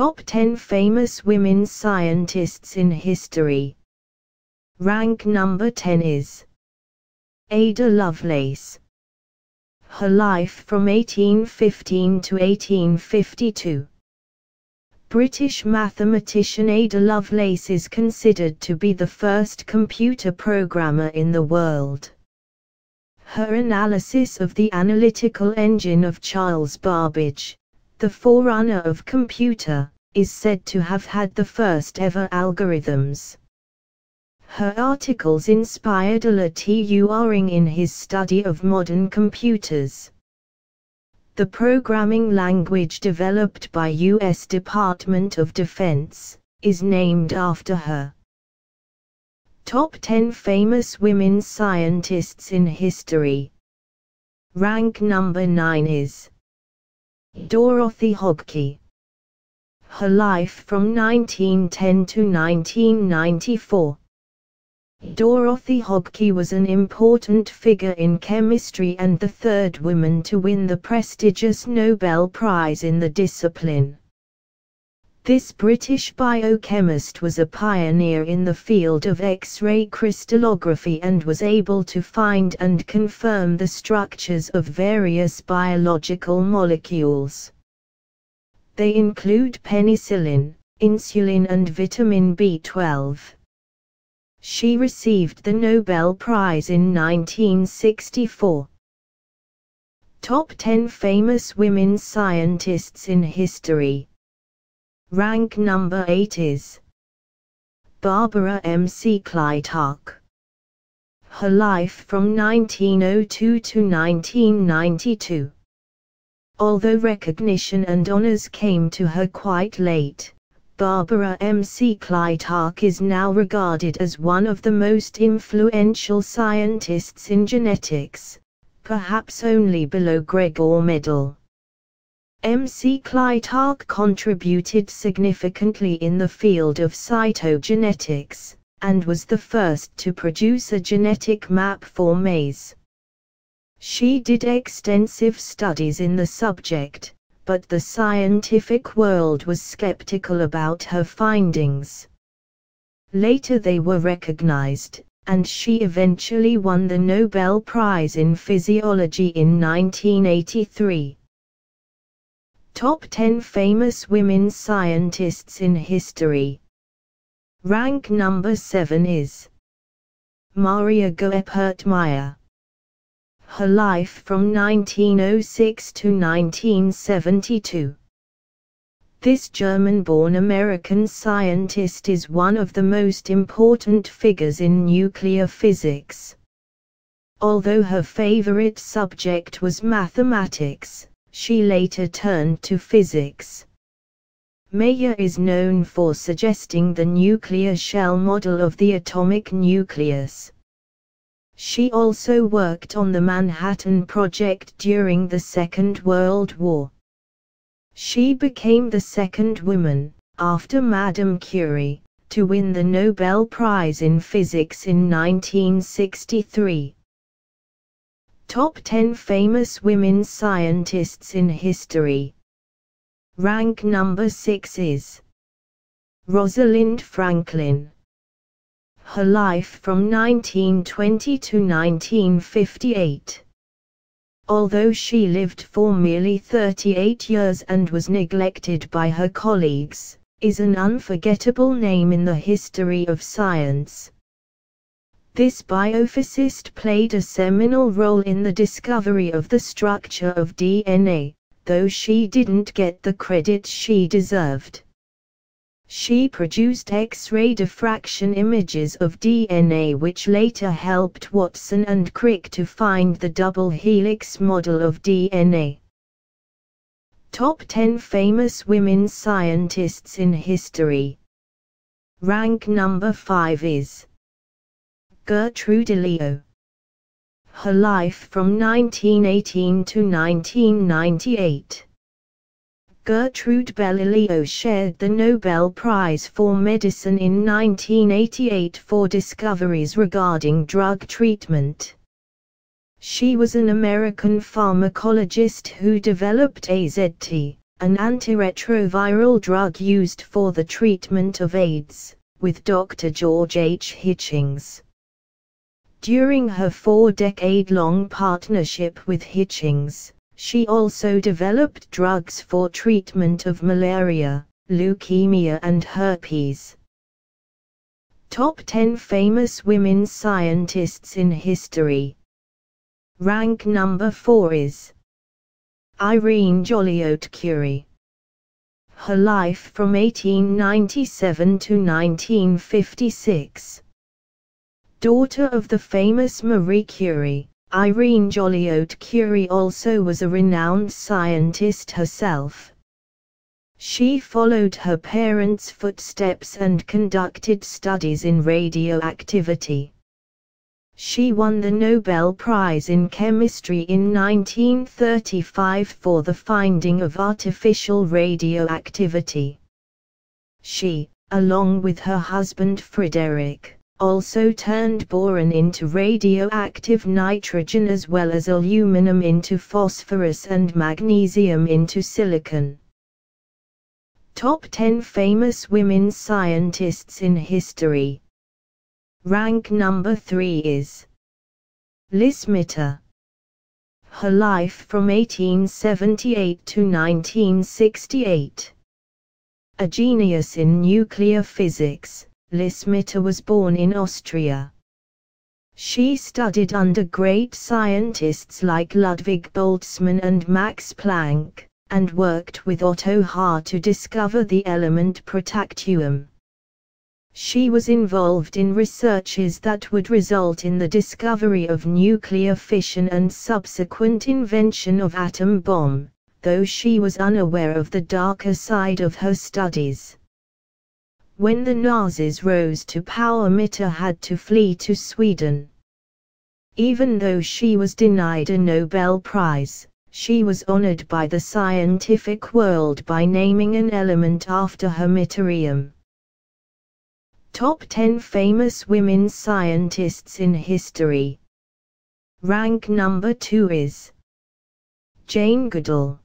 Top 10 famous women scientists in history. Rank number 10 is Ada Lovelace. Her life from 1815 to 1852. British mathematician Ada Lovelace is considered to be the first computer programmer in the world. Her analysis of the analytical engine of Charles Babbage, the forerunner of computer, is said to have had the first ever algorithms. Her articles inspired Alan Turing in his study of modern computers. The programming language developed by U.S. Department of Defense is named after her. Top 10 famous women scientists in history. Rank number 9 is Dorothy Hodge. Her life from 1910 to 1994. Dorothy Hodge was an important figure in chemistry and the third woman to win the prestigious Nobel Prize in the discipline. This British biochemist was a pioneer in the field of X-ray crystallography and was able to find and confirm the structures of various biological molecules. They include penicillin, insulin and vitamin B12. She received the Nobel Prize in 1964. Top 10 famous women scientists in history. Rank number 8 is Barbara Clytark. Her life from 1902 to 1992. Although recognition and honors came to her quite late, Barbara Clytark is now regarded as one of the most influential scientists in genetics, perhaps only below Gregor Mendel. Clytark contributed significantly in the field of cytogenetics, and was the first to produce a genetic map for maize. She did extensive studies in the subject, but the scientific world was skeptical about her findings. Later they were recognized, and she eventually won the Nobel Prize in Physiology in 1983. Top 10 famous women scientists in history. Rank number 7 is Maria Goeppert-Mayer. Her life from 1906 to 1972. This German-born American scientist is one of the most important figures in nuclear physics. Although her favorite subject was mathematics, she later turned to physics. Mayer is known for suggesting the nuclear shell model of the atomic nucleus. She also worked on the Manhattan Project during the Second World War. She became the second woman, after Madame Curie, to win the Nobel Prize in Physics in 1963. Top 10 famous women scientists in history. Rank number 6 is Rosalind Franklin. Her life from 1920 to 1958. Although she lived for merely 38 years and was neglected by her colleagues, is an unforgettable name in the history of science. This biophysicist played a seminal role in the discovery of the structure of DNA, though she didn't get the credit she deserved. She produced X-ray diffraction images of DNA which later helped Watson and Crick to find the double helix model of DNA. Top 10 famous women scientists in history. Rank number 5 is Gertrude Leo. Her life from 1918 to 1998. Gertrude Leo shared the Nobel Prize for Medicine in 1988 for discoveries regarding drug treatment. She was an American pharmacologist who developed AZT, an antiretroviral drug used for the treatment of AIDS, with Dr. George H. Hitchings. During her 4-decade-long partnership with Hitchings, she also developed drugs for treatment of malaria, leukemia and herpes. Top 10 famous women scientists in history. Rank number 4 is Irene Joliot-Curie. Her life from 1897 to 1956. Daughter of the famous Marie Curie, Irene Joliot-Curie also was a renowned scientist herself. She followed her parents' footsteps and conducted studies in radioactivity. She won the Nobel Prize in Chemistry in 1935 for the finding of artificial radioactivity. She, along with her husband Frederick, also turned boron into radioactive nitrogen as well as aluminum into phosphorus and magnesium into silicon. Top 10 famous women scientists in history. Rank number 3 is Liz Mitter. Her life from 1878 to 1968. A genius in nuclear physics, Liz Mitter was born in Austria. She studied under great scientists like Ludwig Boltzmann and Max Planck, and worked with Otto Hahn to discover the element protactium. She was involved in researches that would result in the discovery of nuclear fission and subsequent invention of atom bomb, though she was unaware of the darker side of her studies. When the Nazis rose to power, Mitter had to flee to Sweden. Even though she was denied a Nobel Prize, she was honored by the scientific world by naming an element after her, Mitterium. Top 10 famous women scientists in history. Rank number 2 is Jane Goodall.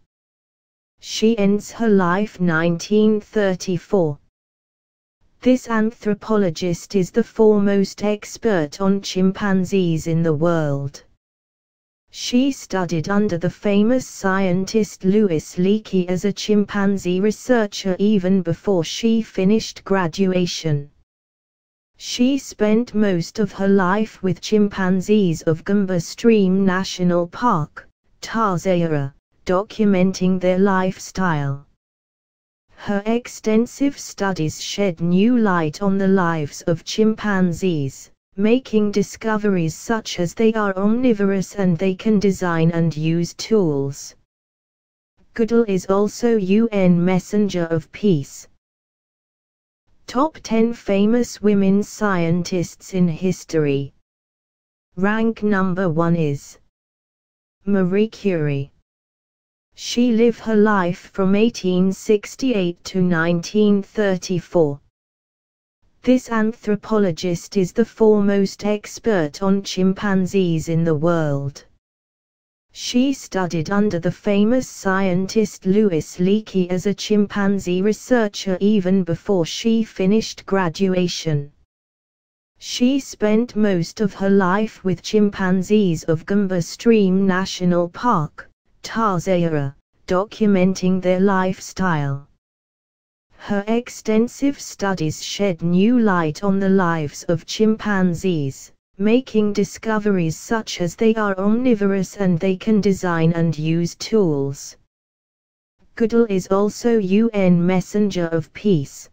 She ends her life 1934. This anthropologist is the foremost expert on chimpanzees in the world. She studied under the famous scientist Louis Leakey as a chimpanzee researcher even before she finished graduation. She spent most of her life with chimpanzees of Gumba Stream National Park, Tanzania, documenting their lifestyle. Her extensive studies shed new light on the lives of chimpanzees, making discoveries such as they are omnivorous and they can design and use tools. Goodall is also UN Messenger of Peace. Top 10 famous women scientists in history. Rank number 1 is Marie Curie. She lived her life from 1868 to 1934. This anthropologist is the foremost expert on chimpanzees in the world. She studied under the famous scientist Louis Leakey as a chimpanzee researcher even before she finished graduation. She spent most of her life with chimpanzees of Gumba Stream National Park, Tanzania, documenting their lifestyle. Her extensive studies shed new light on the lives of chimpanzees, making discoveries such as they are omnivorous and they can design and use tools. Goodall is also UN Messenger of Peace.